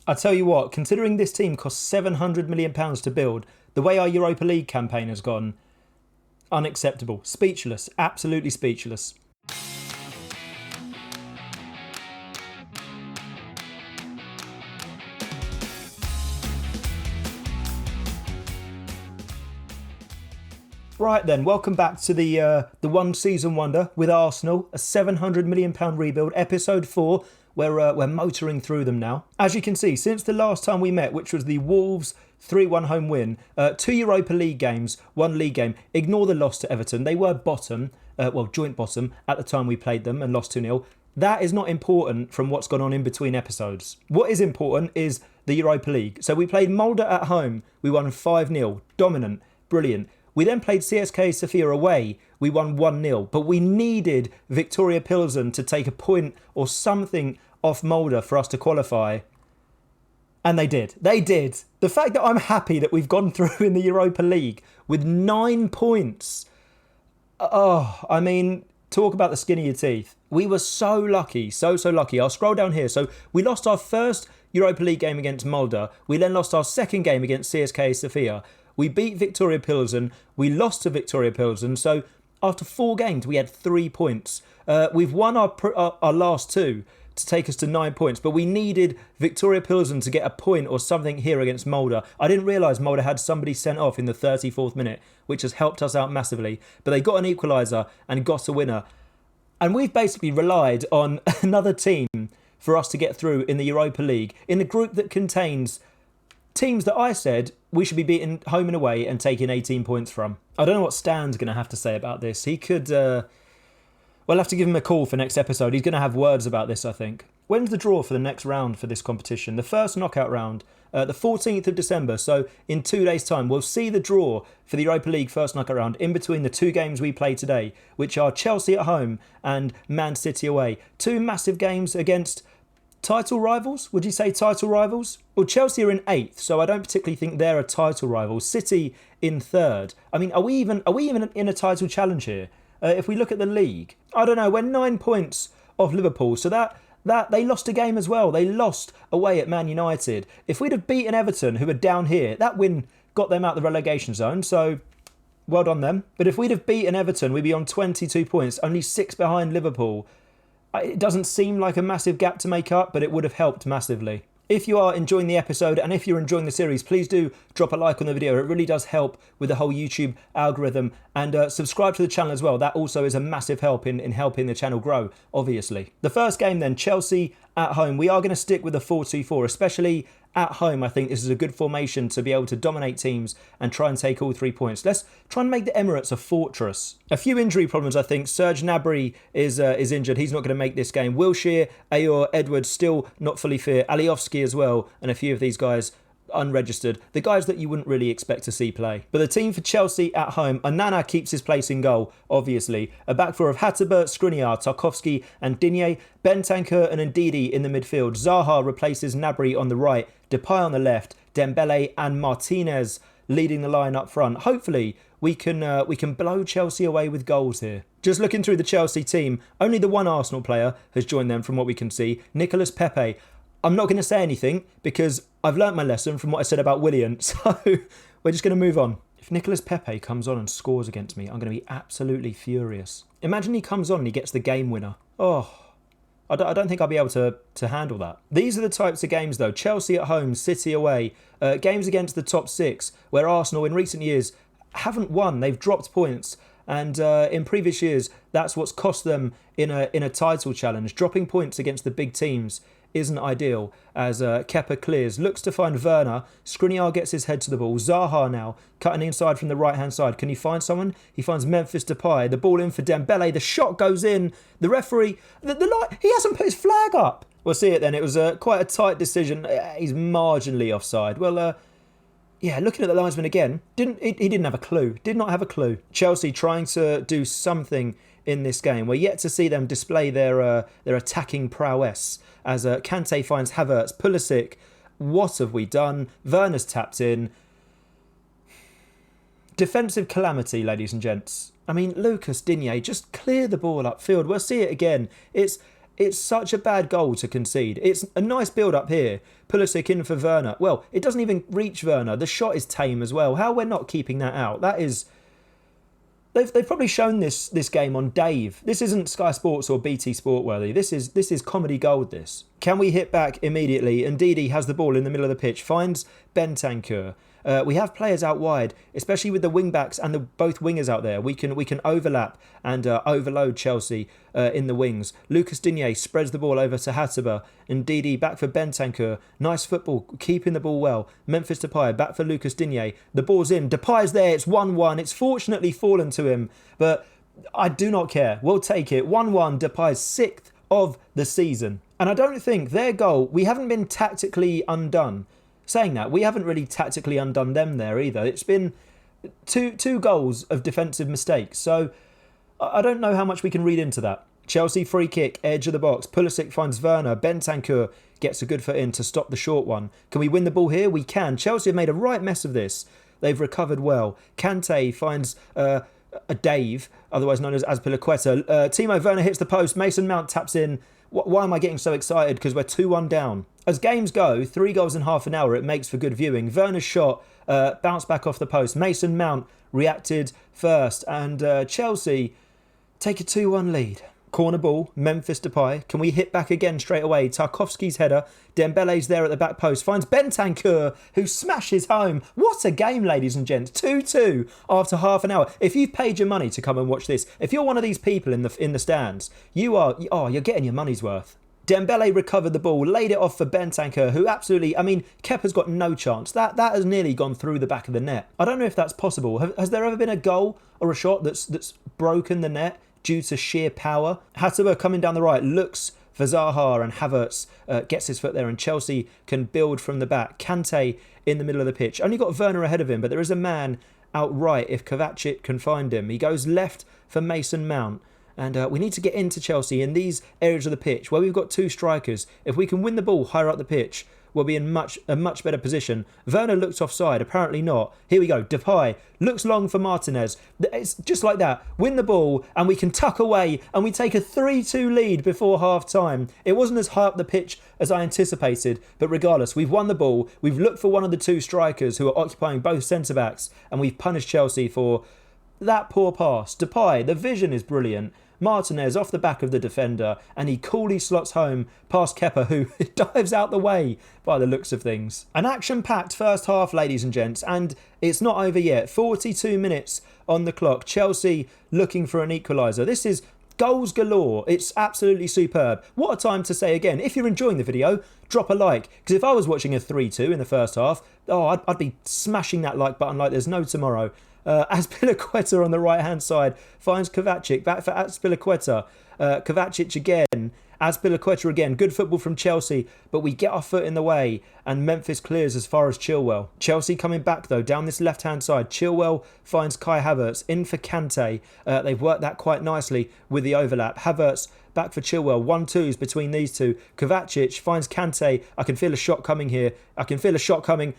I tell you what, considering this team cost £700 million to build, the way our Europa League campaign has gone, unacceptable. Speechless. Absolutely speechless. Right then, welcome back to the One Season Wonder with Arsenal, a £700 million rebuild, episode 4. We're motoring through them now. As you can see, since the last time we met, which was the Wolves 3-1 home win, 2 Europa League games, 1 league game. Ignore the loss to Everton. They were bottom, joint bottom at the time we played them and lost 2-0. That is not important from what's gone on in between episodes. What is important is the Europa League. So we played Molde at home. We won 5-0. Dominant. Brilliant. We then played CSKA Sofia away. We won 1-0. But we needed Victoria Pilsen to take a point or something off Molde for us to qualify. And they did. They did. The fact that I'm happy that we've gone through in the Europa League with 9 points. Oh, I mean, talk about the skin of your teeth. We were so lucky. So lucky. I'll scroll down here. So we lost our first Europa League game against Molde. We then lost our second game against CSKA Sofia. We beat Victoria Pilsen. We lost to Victoria Pilsen. So after 4 games, we had 3 points. We've won our last 2 to take us to 9 points. But we needed Victoria Pilsen to get a point or something here against Molde. I didn't realise Molde had somebody sent off in the 34th minute, which has helped us out massively. But they got an equaliser and got a winner. And we've basically relied on another team for us to get through in the Europa League, in a group that contains teams that I said we should be beating home and away and taking 18 points from. I don't know what Stan's going to have to say about this. He could... we'll have to give him a call for next episode. He's going to have words about this, I think. When's the draw for the next round for this competition? The first knockout round, the 14th of December. So in 2 days' time, we'll see the draw for the Europa League first knockout round in between the 2 games we play today, which are Chelsea at home and Man City away. 2 massive games against title rivals. Would you say title rivals? Well, Chelsea are in 8th, so I don't particularly think they're a title rival. City in 3rd. I mean, are we even in a title challenge here? If we look at the league, I don't know. We're 9 points off Liverpool, so that they lost a game as well. They lost away at Man United. If we'd have beaten Everton, who are down here, that win got them out the relegation zone. So well done them. But if we'd have beaten Everton, we'd be on 22 points, only 6 behind Liverpool. It doesn't seem like a massive gap to make up, but it would have helped massively. If you are enjoying the episode and if you're enjoying the series, please do drop a like on the video. It really does help with the whole YouTube algorithm. And subscribe to the channel as well. That also is a massive help in helping the channel grow, obviously. The first game then, Chelsea at home. We are going to stick with the 4-2-4, especially at home. I think this is a good formation to be able to dominate teams and try and take all 3 points. Let's try and make the Emirates a fortress. A few injury problems, I think. Serge Gnabry is injured. He's not going to make this game. Wilshere, Ayor, Edwards still not fully fit. Alioski as well, and a few of these guys unregistered. The guys that you wouldn't really expect to see play. But the team for Chelsea at home, Onana keeps his place in goal, obviously. A back four of Hatterberg, Skriniar, Tarkowski and Digne. Bentancur and Ndidi in the midfield. Zaha replaces Gnabry on the right. Depay on the left. Dembele and Martinez leading the line up front. Hopefully we can blow Chelsea away with goals here. Just looking through the Chelsea team, only the one Arsenal player has joined them from what we can see. Nicolas Pepe. I'm not going to say anything because I've learnt my lesson from what I said about Willian. So we're just going to move on. If Nicolas Pepe comes on and scores against me, I'm going to be absolutely furious. Imagine he comes on and he gets the game winner. Oh, I don't think I'll be able to handle that. These are the types of games though. Chelsea at home, City away. Games against the top 6 where Arsenal in recent years haven't won. They've dropped points. And in previous years, that's what's cost them in a title challenge. Dropping points against the big teams isn't ideal as Kepa clears, looks to find Werner. Skriniar gets his head to the ball. Zaha now cutting inside from the right-hand side. Can he find someone? He finds Memphis Depay. The ball in for Dembele. The shot goes in. The referee, he hasn't put his flag up. We'll see it then. It was quite a tight decision. He's marginally offside. Well, yeah, looking at the linesman again, he didn't have a clue. Did not have a clue. Chelsea trying to do something in this game. We're yet to see them display their attacking prowess as Kante finds Havertz, Pulisic. What have we done? Werner's tapped in. Defensive calamity, ladies and gents. I mean, Lucas Digne, just clear the ball upfield. We'll see it again. It's It's such a bad goal to concede. It's a nice build-up here. Pulisic in for Werner. Well, it doesn't even reach Werner. The shot is tame as well. How we're not keeping that out? That is... They've probably shown this game on Dave. This isn't Sky Sports or BT Sport worthy. This is comedy gold, this. Can we hit back immediately? And Ndidi has the ball in the middle of the pitch. Finds Bentancur. We have players out wide, especially with the wing-backs and both wingers out there. We can overlap and overload Chelsea in the wings. Lucas Digne spreads the ball over to Hataba. And Ndidi back for Bentancur. Nice football, keeping the ball well. Memphis Depay back for Lucas Digne. The ball's in. Depay's there. It's 1-1. It's fortunately fallen to him, but I do not care. We'll take it. 1-1. Depay's 6th of the season. And I don't think their goal, we haven't been tactically undone. Saying that, we haven't really tactically undone them there either. It's been two goals of defensive mistakes. So I don't know how much we can read into that. Chelsea free kick, edge of the box. Pulisic finds Werner. Bentancur gets a good foot in to stop the short one. Can we win the ball here? We can. Chelsea have made a right mess of this. They've recovered well. Kante finds a Dave, otherwise known as Azpilicueta. Timo Werner hits the post. Mason Mount taps in. Why am I getting so excited? Because we're 2-1 down. As games go, 3 goals in half an hour, it makes for good viewing. Werner's shot bounced back off the post. Mason Mount reacted first. And Chelsea take a 2-1 lead. Corner ball, Memphis Depay. Can we hit back again straight away? Tarkowski's header. Dembele's there at the back post. Finds Bentancur, who smashes home. What a game, ladies and gents. 2-2 after half an hour. If you've paid your money to come and watch this, if you're one of these people in the stands, you're getting your money's worth. Dembele recovered the ball, laid it off for Bentancur, who absolutely, I mean, Kepa's got no chance. That has nearly gone through the back of the net. I don't know if that's possible. Has there ever been a goal or a shot that's broken the net due to sheer power? Hataba coming down the right, looks for Zaha, and Havertz gets his foot there, and Chelsea can build from the back. Kante in the middle of the pitch. Only got Werner ahead of him, but there is a man out right if Kovacic can find him. He goes left for Mason Mount. And we need to get into Chelsea in these areas of the pitch where we've got 2 strikers. If we can win the ball higher up the pitch, we'll be in a much better position. Werner looks offside, apparently not. Here we go, Depay looks long for Martinez. It's just like that. Win the ball and we can tuck away and we take a 3-2 lead before half-time. It wasn't as high up the pitch as I anticipated, but regardless, we've won the ball. We've looked for one of the 2 strikers who are occupying both centre-backs, and we've punished Chelsea for that poor pass. Depay, the vision is brilliant. Martinez off the back of the defender, and he coolly slots home past Kepa, who dives out the way by the looks of things. An action-packed first half, ladies and gents, and it's not over yet. 42 minutes on the clock. Chelsea looking for an equaliser. This is goals galore. It's absolutely superb. What a time to say again, if you're enjoying the video, drop a like. Because if I was watching a 3-2 in the first half, I'd be smashing that like button like there's no tomorrow. Azpilicueta on the right-hand side finds Kovacic. Back for Azpilicueta. Kovacic again. Azpilicueta again. Good football from Chelsea, but we get our foot in the way, and Memphis clears as far as Chilwell. Chelsea coming back, though, down this left-hand side. Chilwell finds Kai Havertz. In for Kante. They've worked that quite nicely with the overlap. Havertz back for Chilwell. 1-2s between these two. Kovacic finds Kante. I can feel a shot coming here. I can feel a shot coming.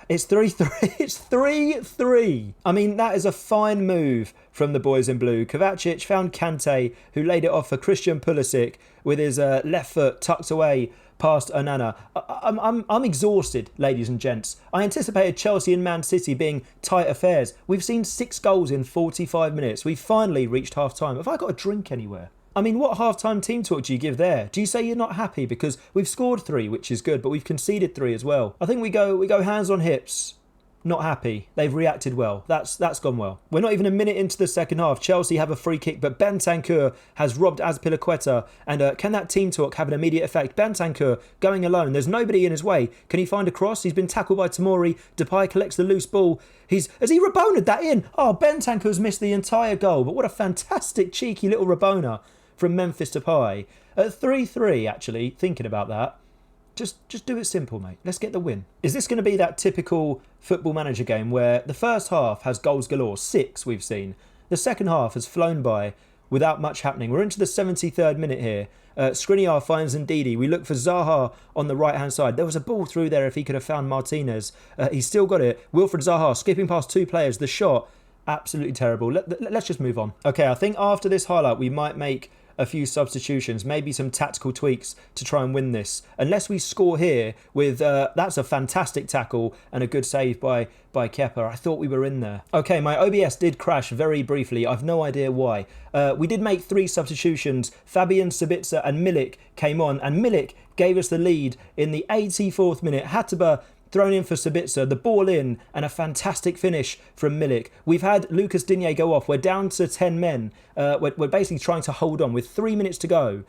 It's 3-3. It's 3-3. I mean, that is a fine move from the boys in blue. Kovacic found Kante, who laid it off for Christian Pulisic with his left foot tucked away past Onana. I'm exhausted, ladies and gents. I anticipated Chelsea and Man City being tight affairs. We've seen 6 goals in 45 minutes. We've finally reached half-time. Have I got a drink anywhere? I mean, what half-time team talk do you give there? Do you say you're not happy because we've scored 3, which is good, but we've conceded 3 as well? I think we go hands on hips. Not happy. They've reacted well. That's gone well. We're not even a minute into the second half. Chelsea have a free kick, but Bentancur has robbed Azpilicueta. And can that team talk have an immediate effect? Bentancur going alone. There's nobody in his way. Can he find a cross? He's been tackled by Tomori. Depay collects the loose ball. Has he Rabona'd that in? Oh, Bentancur's missed the entire goal. But what a fantastic, cheeky little Rabona from Memphis Depay. At 3-3, actually, thinking about that. Just do it simple, mate. Let's get the win. Is this going to be that typical Football Manager game where the first half has goals galore, 6 we've seen. The second half has flown by without much happening. We're into the 73rd minute here. Skriniar finds Ndidi. We look for Zaha on the right-hand side. There was a ball through there if he could have found Martinez. He's still got it. Wilfred Zaha skipping past 2 players. The shot, absolutely terrible. Let's just move on. Okay, I think after this highlight, we might make a few substitutions, maybe some tactical tweaks to try and win this. Unless we score here with, that's a fantastic tackle and a good save by Kepa. I thought we were in there. Okay, my OBS did crash very briefly. I've no idea why. We did make 3 substitutions. Fabian, Sabitzer and Milik came on, and Milik gave us the lead in the 84th minute. Hataba thrown in for Sabitzer, the ball in, and a fantastic finish from Milik. We've had Lucas Digne go off. We're down to 10 men. We're basically trying to hold on with 3 minutes to go.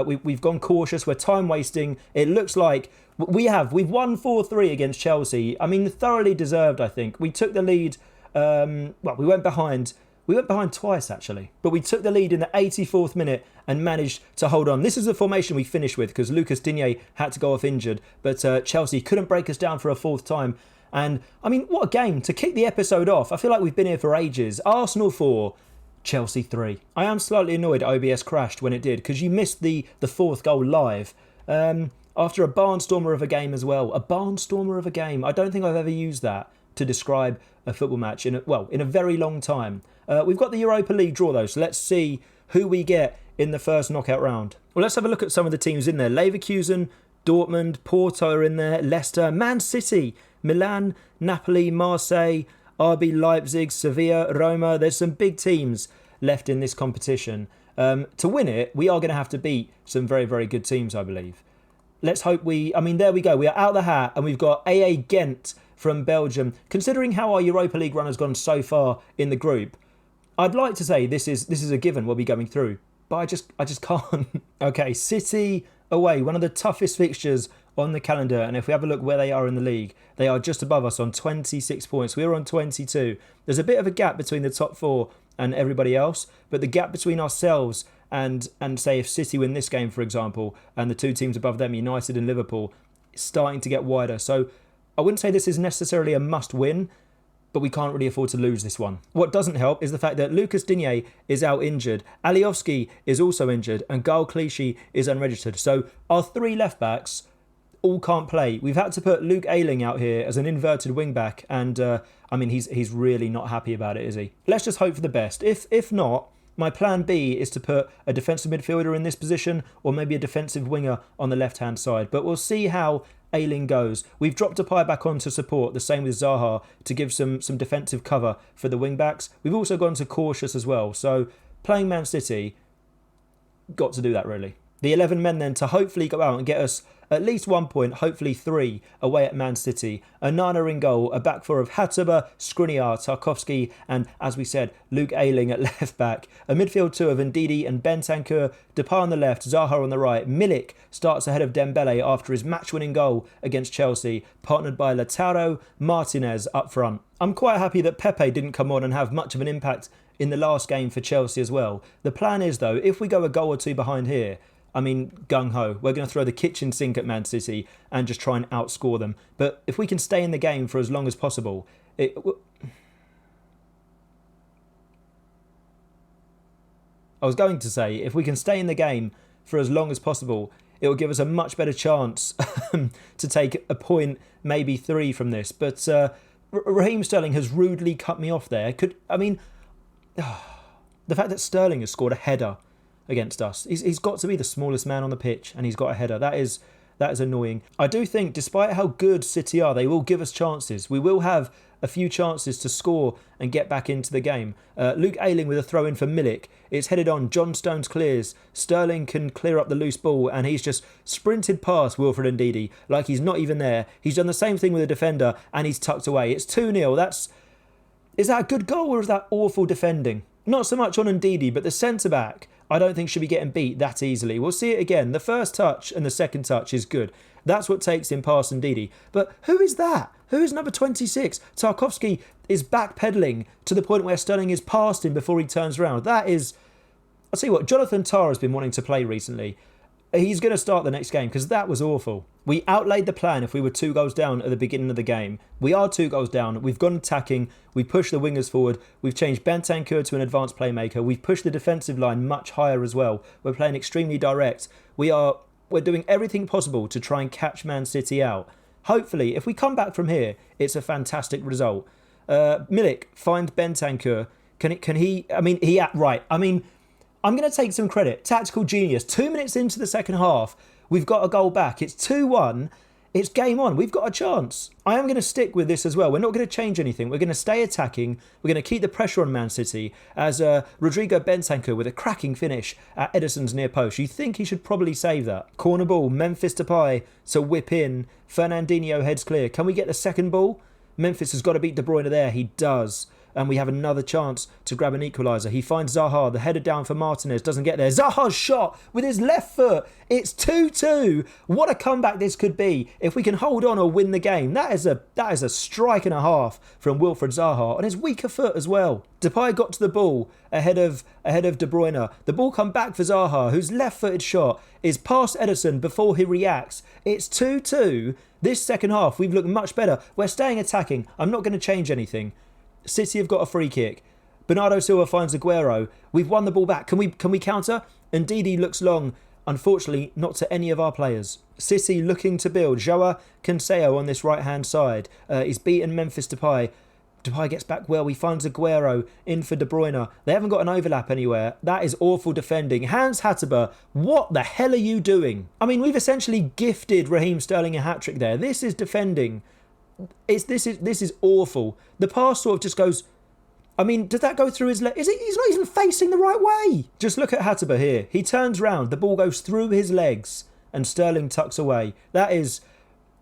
We've gone cautious. We're time wasting. It looks like we've won 4-3 against Chelsea. I mean, thoroughly deserved, I think. We took the lead. Well, we went behind. We went behind twice, actually. But we took the lead in the 84th minute and managed to hold on. This is the formation we finished with because Lucas Digne had to go off injured. But Chelsea couldn't break us down for a 4th time. And, I mean, what a game. To kick the episode off, I feel like we've been here for ages. Arsenal 4, Chelsea 3. I am slightly annoyed OBS crashed when it did because you missed the 4th goal live. After a barnstormer of a game as well. A barnstormer of a game. I don't think I've ever used that to describe a football match in a very long time. We've got the Europa League draw though, so let's see who we get in the first knockout round. Well, let's have a look at some of the teams in there. Leverkusen, Dortmund, Porto are in there, Leicester, Man City, Milan, Napoli, Marseille, RB Leipzig, Sevilla, Roma. There's some big teams left in this competition. To win it, we are going to have to beat some very, very good teams, I believe. Let's hope there we go. We are out the hat and we've got AA Ghent from Belgium. Considering how our Europa League run has gone so far in the group, I'd like to say this is a given we'll be going through, but I just can't. Okay, City away, one of the toughest fixtures on the calendar, and if we have a look where they are in the league, they are just above us on 26 points. We're on 22. There's a bit of a gap between the top 4 and everybody else, but the gap between ourselves and say if City win this game, for example, and the 2 teams above them, United and Liverpool, is starting to get wider. So I wouldn't say this is necessarily a must win, but we can't really afford to lose this one. What doesn't help is the fact that Lucas Digne is out injured, Alioski is also injured, and Gal Clichy is unregistered. So our 3 left-backs all can't play. We've had to put Luke Ayling out here as an inverted wing-back, and he's really not happy about it, is he? Let's just hope for the best. If not, my plan B is to put a defensive midfielder in this position, or maybe a defensive winger on the left-hand side. But we'll see how Ayling goes. We've dropped Depay back on to support, the same with Zaha, to give some defensive cover for the wing-backs. We've also gone to cautious as well. So playing Man City, got to do that really. The 11 men then to hopefully go out and get us at least 1 point, hopefully 3, away at Man City. Onana in goal, a back 4 of Hataba, Skriniar, Tarkowski, and as we said, Luke Ayling at left back. A midfield 2 of Ndidi and Bentancur, Depay on the left, Zaha on the right. Milik starts ahead of Dembele after his match-winning goal against Chelsea, partnered by Lautaro Martinez up front. I'm quite happy that Pepe didn't come on and have much of an impact in the last game for Chelsea as well. The plan is, though, if we go a goal or 2 behind here, gung-ho. We're going to throw the kitchen sink at Man City and just try and outscore them. But if we can stay in the game for as long as possible, I was going to say, if we can stay in the game for as long as possible, it will give us a much better chance to take a point, maybe 3 from this. But Raheem Sterling has rudely cut me off there. The fact that Sterling has scored a header against us. He's got to be the smallest man on the pitch and he's got a header. That is annoying. I do think despite how good City are, they will give us chances. We will have a few chances to score and get back into the game. Luke Ayling with a throw in for Milik. It's headed on. John Stones clears. Sterling can clear up the loose ball and he's just sprinted past Wilfred Ndidi like he's not even there. He's done the same thing with a defender and he's tucked away. It's 2-0. Is that a good goal or is that awful defending? Not so much on Ndidi, but the centre-back I don't think should be getting beat that easily. We'll see it again. The first touch and the second touch is good. That's what takes him past Ndidi. But who is that? Who is number 26? Tarkowski is backpedaling to the point where Sterling is past him before he turns around. That is... I'll tell you what, Jonathan Tah has been wanting to play recently. He's going to start the next game because that was awful. We outlaid the plan if we were 2 goals down at the beginning of the game. We are 2 goals down. We've gone attacking. We pushed the wingers forward. We've changed Bentancur to an advanced playmaker. We've pushed the defensive line much higher as well. We're playing extremely direct. We're doing everything possible to try and catch Man City out. Hopefully, if we come back from here, it's a fantastic result. Milik finds Bentancur. Can he? Right. I'm going to take some credit. Tactical genius. 2 minutes into the second half, we've got a goal back. It's 2-1. It's game on. We've got a chance. I am going to stick with this as well. We're not going to change anything. We're going to stay attacking. We're going to keep the pressure on Man City as Rodrigo Bentancur with a cracking finish at Ederson's near post. You think he should probably save that. Corner ball, Memphis Depay to whip in. Fernandinho heads clear. Can we get the second ball? Memphis has got to beat De Bruyne there. He does. And we have another chance to grab an equaliser. He finds Zaha, the header down for Martinez, doesn't get there. Zaha's shot with his left foot. It's 2-2. What a comeback this could be if we can hold on or win the game. That is a strike and a half from Wilfried Zaha on his weaker foot as well. Depay got to the ball ahead of De Bruyne. The ball come back for Zaha, whose left-footed shot is past Ederson before he reacts. It's 2-2. This second half, we've looked much better. We're staying attacking. I'm not going to change anything. City have got a free kick. Bernardo Silva finds Aguero. We've won the ball back. Can we counter? And Ndidi looks long. Unfortunately, not to any of our players. City looking to build. Joao Cancelo on this right-hand side. He's beaten Memphis Depay. Depay gets back well. He finds Aguero in for De Bruyne. They haven't got an overlap anywhere. That is awful defending. Hans Hatterber, what the hell are you doing? I mean, we've essentially gifted Raheem Sterling a hat-trick there. This is defending. This is awful. The pass sort of just goes. I mean, does that go through his leg? He's not even facing the right way. Just look at Hatterber here. He turns round, the ball goes through his legs, and Sterling tucks away. That is,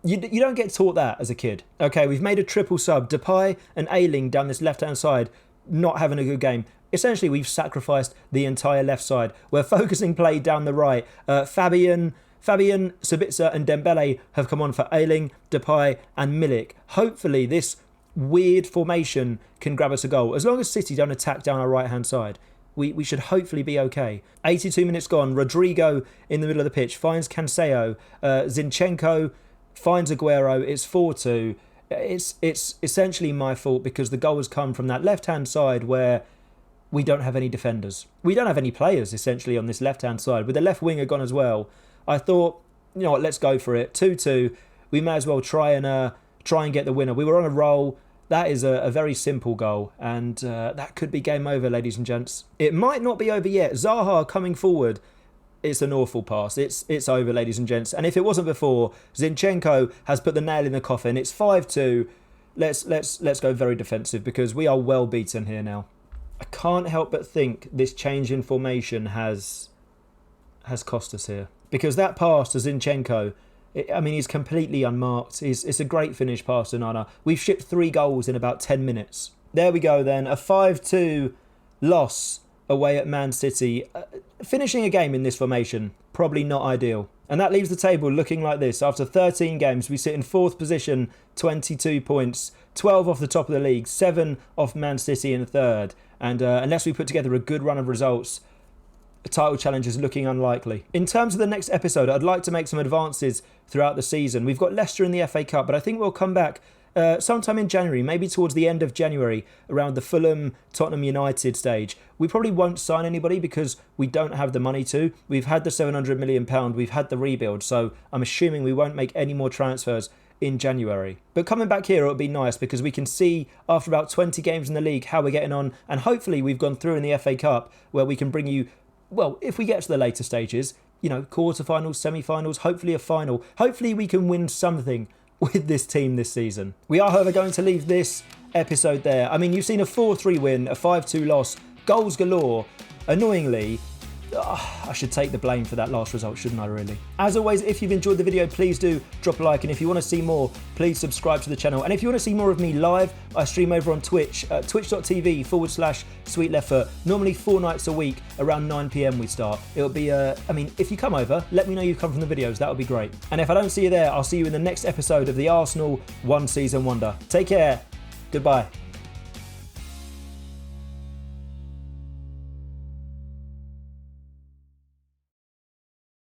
you don't get taught that as a kid. Okay, we've made a triple sub. Depay and Ayling down this left-hand side, not having a good game. Essentially, we've sacrificed the entire left side. We're focusing play down the right. Fabian, Sabitzer and Dembele have come on for Ayling, Depay and Milik. Hopefully this weird formation can grab us a goal. As long as City don't attack down our right-hand side, we should hopefully be okay. 82 minutes gone. Rodrigo in the middle of the pitch finds Cancelo. Zinchenko finds Aguero. It's 4-2. It's essentially my fault because the goal has come from that left-hand side where we don't have any defenders. We don't have any players, essentially, on this left-hand side. With the left winger gone as well, I thought, you know what, let's go for it. 2-2. We may as well try and get the winner. We were on a roll. That is a very simple goal, and that could be game over, ladies and gents. It might not be over yet. Zaha coming forward. It's an awful pass. It's over, ladies and gents. And if it wasn't before, Zinchenko has put the nail in the coffin. It's 5-2. Let's go very defensive because we are well beaten here now. I can't help but think this change in formation has cost us here. Because that pass to Zinchenko, he's completely unmarked. It's a great finish pass to Nana. We've shipped 3 goals in about 10 minutes. There we go then. A 5-2 loss away at Man City. Finishing a game in this formation, probably not ideal. And that leaves the table looking like this. After 13 games, we sit in 4th position, 22 points, 12 off the top of the league, 7 off Man City in 3rd. And unless we put together a good run of results, a title challenge is looking unlikely. In terms of the next episode, I'd like to make some advances throughout the season. We've got Leicester in the FA Cup, but I think we'll come back sometime in January, maybe towards the end of January, around the Fulham, Tottenham United stage. We probably won't sign anybody because we don't have the money to. We've had the £700 million, we've had the rebuild, so I'm assuming we won't make any more transfers in January. But coming back here, it'll be nice because we can see after about 20 games in the league how we're getting on, and hopefully we've gone through in the FA Cup where we can bring you, well, if we get to the later stages, you know, quarterfinals, semi-finals, hopefully a final. Hopefully we can win something with this team this season. We are, however, going to leave this episode there. I mean, you've seen a 4-3 win, a 5-2 loss, goals galore. Annoyingly, I should take the blame for that last result, shouldn't I, really? As always, if you've enjoyed the video, please do drop a like. And if you want to see more, please subscribe to the channel. And if you want to see more of me live, I stream over on Twitch, twitch.tv/SweetLeftFoot. Normally 4 nights a week, around 9 PM we start. It'll be, if you come over, let me know you've come from the videos. That would be great. And if I don't see you there, I'll see you in the next episode of the Arsenal One Season Wonder. Take care. Goodbye.